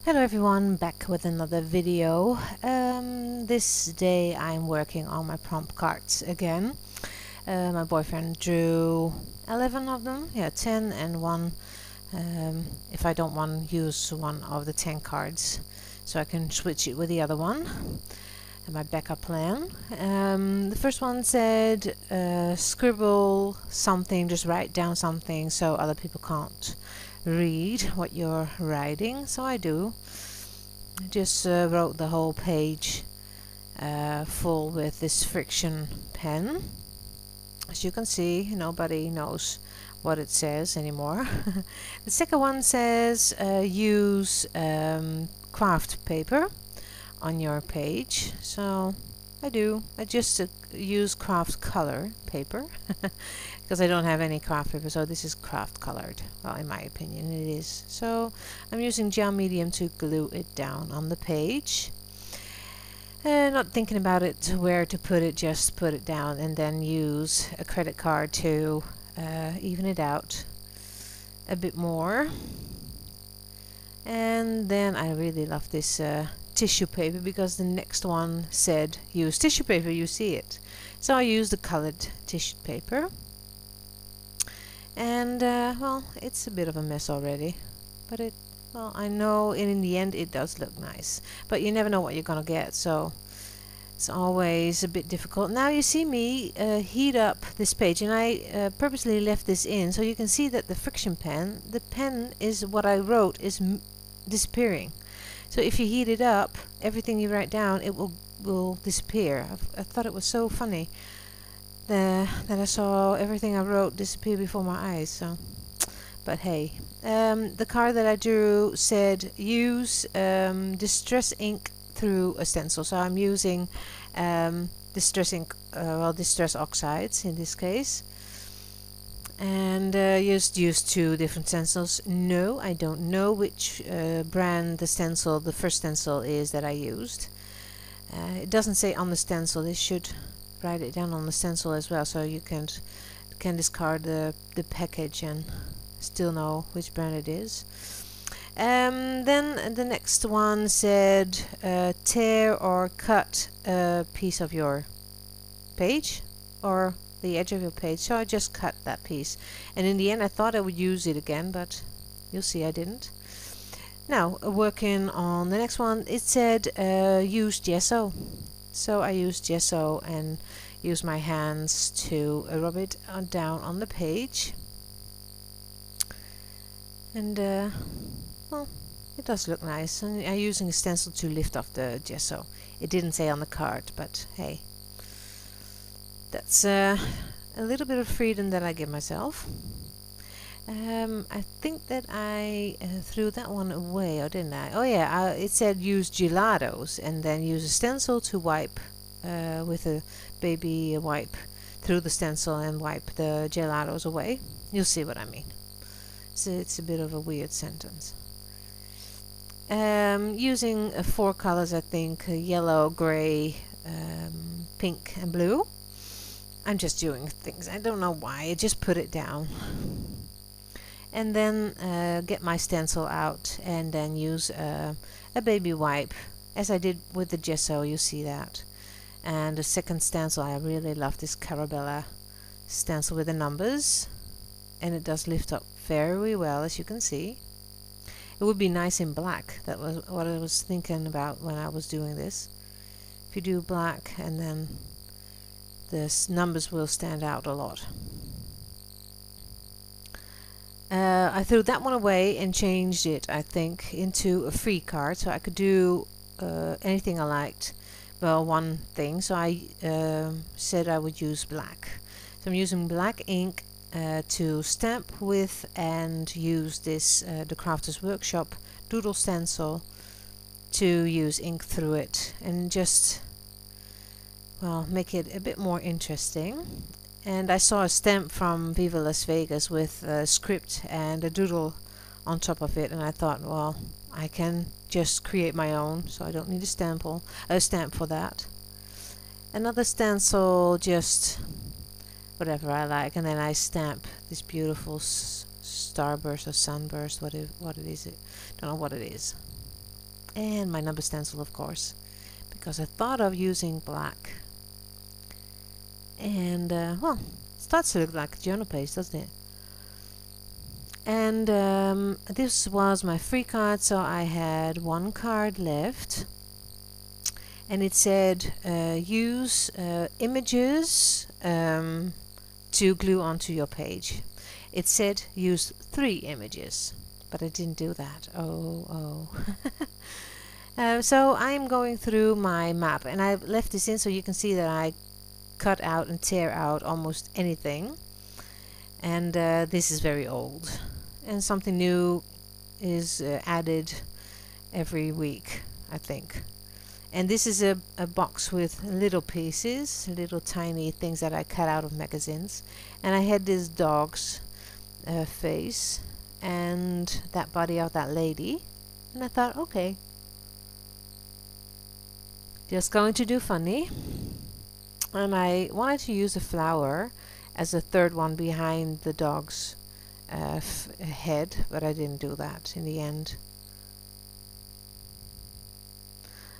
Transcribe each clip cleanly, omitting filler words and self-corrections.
Hello everyone, back with another video. This day I'm working on my prompt cards again. My boyfriend drew 11 of them, 10 and one if I don't want to use one of the 10 cards, so I can switch it with the other one. And my backup plan. The first one said scribble something, just write down something so other people can't read what you're writing. So I do. I just wrote the whole page full with this friction pen. As you can see, nobody knows what it says anymore. The second one says use craft paper on your page. So I do. I just use craft color paper because I don't have any craft paper, so this is craft colored. Well, in my opinion it is. So I'm using gel medium to glue it down on the page. Not thinking about it where to put it, just put it down and then use a credit card to even it out a bit more. And then I really love this tissue paper because the next one said use tissue paper, you see it. So I used the colored tissue paper. And well, it's a bit of a mess already, but well, I know in the end it does look nice, but you never know what you're gonna get, so it's always a bit difficult. Now you see me heat up this page, and I purposely left this in so you can see that the friction pen, the pen is what I wrote is disappearing. So if you heat it up, everything you write down, it will disappear. I thought it was so funny that I saw everything I wrote disappear before my eyes. So, but hey, the card that I drew said use distress ink through a stencil. So I'm using distress ink, well, distress oxides in this case, and just used two different stencils. No, I don't know which brand the stencil, the first stencil is that I used. It doesn't say on the stencil. It should write it down on the stencil as well, so you can discard the package and still know which brand it is. Then the next one said tear or cut a piece of your page or the edge of your page, so I just cut that piece, and in the end I thought I would use it again, but you'll see I didn't. Now working on the next one, it said use gesso. So I used gesso and used my hands to rub it down on the page. And well, it does look nice. And I'm using a stencil to lift off the gesso. It didn't say on the card, but hey, that's a little bit of freedom that I give myself. I think that I threw that one away, or didn't I? Oh yeah, it said use gelatos and then use a stencil to wipe with a baby wipe through the stencil and wipe the gelatos away. You'll see what I mean. So it's a bit of a weird sentence. Using 4 colors, I think, yellow, gray, pink and blue. I'm just doing things. I don't know why. I just put it down. And then get my stencil out and then use a baby wipe, as I did with the gesso. You see that. And the second stencil, I really love this Carabella stencil with the numbers, and it does lift up very well, as you can see. It would be nice in black. That was what I was thinking about when I was doing this. If you do black, and then the numbers will stand out a lot. I threw that one away and changed it, I think, into a free card, so I could do anything I liked. Well, one thing, so I said I would use black. So I'm using black ink to stamp with, and use this the Crafters Workshop doodle stencil to use ink through it and just, well, make it a bit more interesting. And I saw a stamp from Viva Las Vegas with a script and a doodle on top of it, and I thought, well, I can just create my own, so I don't need a stamp for that. Another stencil, just whatever I like, and then I stamp this beautiful starburst or sunburst, what it is. Don't know what it is. and my number stencil, of course, because I thought of using black. And well, it starts to look like a journal page, doesn't it? And this was my free card, so I had one card left, and it said use images to glue onto your page. It said use 3 images, but I didn't do that. Oh. So I'm going through my map, and I left this in so you can see that I cut out and tear out almost anything. And this is very old, and something new is added every week, I think. And this is a box with little pieces, little tiny things that I cut out of magazines. And I had this dog's face and that body of that lady, and I thought, okay, just going to do funny. And I wanted to use a flower as a third one behind the dog's head, but I didn't do that in the end.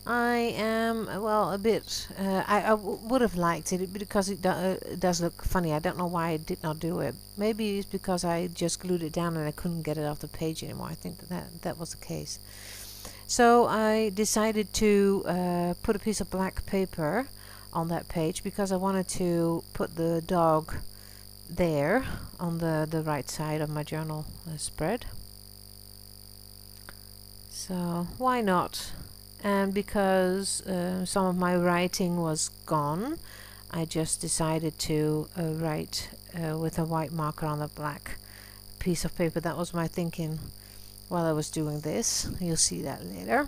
I am, well, a bit, I would have liked it because it does look funny. I don't know why I did not do it. Maybe it's because I just glued it down and I couldn't get it off the page anymore. I think that was the case. So I decided to put a piece of black paper on that page because I wanted to put the dog there on the right side of my journal spread. So why not? And because some of my writing was gone, I just decided to write with a white marker on a black piece of paper. That was my thinking while I was doing this. You'll see that later.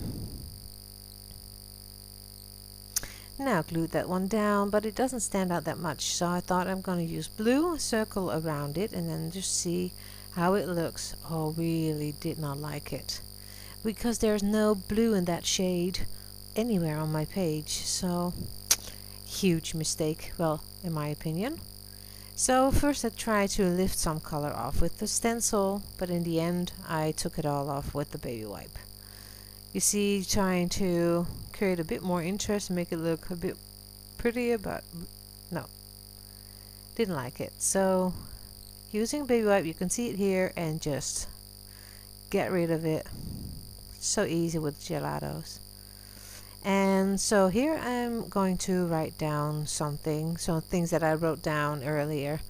Now glued that one down, but it doesn't stand out that much, so I thought I'm going to use blue, circle around it, and then just see how it looks. Oh, really did not like it, because there's no blue in that shade anywhere on my page, so huge mistake, well, in my opinion. So first I tried to lift some color off with the stencil, but in the end I took it all off with the baby wipe. You see, trying to create a bit more interest and make it look a bit prettier, but no, didn't like it. So using baby wipe, you can see it here, and just get rid of it. So easy with gelatos. And so here I'm going to write down something, some things that I wrote down earlier,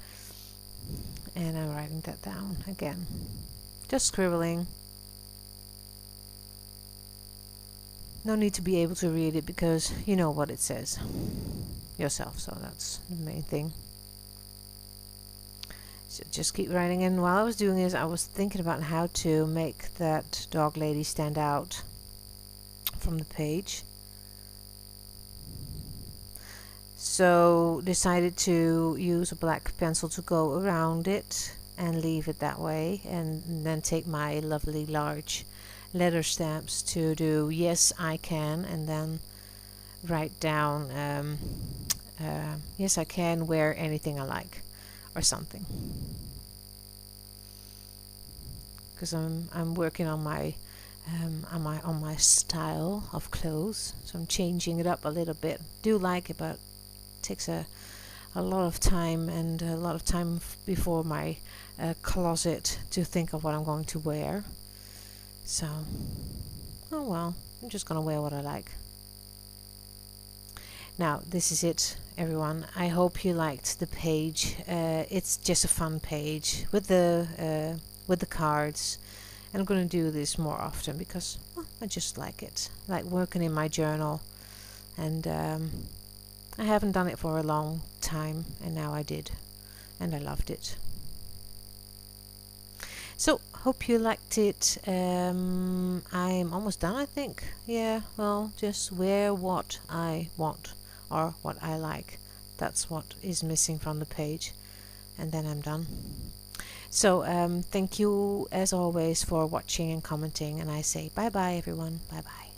and I'm writing that down again, just scribbling. No need to be able to read it because you know what it says yourself, so that's the main thing. So just keep writing, and while I was doing this I was thinking about how to make that dog lady stand out from the page. So decided to use a black pencil to go around it and leave it that way, and then take my lovely large letter stamps to do yes I can, and then write down yes I can wear anything I like or something, because I'm working on my style of clothes, so I'm changing it up a little bit. Do like it, but it takes a lot of time, and a lot of time before my closet to think of what I'm going to wear. So, oh well, I'm just gonna wear what I like. Now, this is it, everyone. I hope you liked the page. It's just a fun page with the cards, and I'm gonna do this more often because, well, I just like it. I like working in my journal, and I haven't done it for a long time, and now I did, and I loved it. So, hope you liked it. I'm almost done, I think. Yeah, well, just wear what I want or what I like. That's what is missing from the page, and then I'm done. So, thank you as always for watching and commenting, and I say bye bye everyone. Bye bye.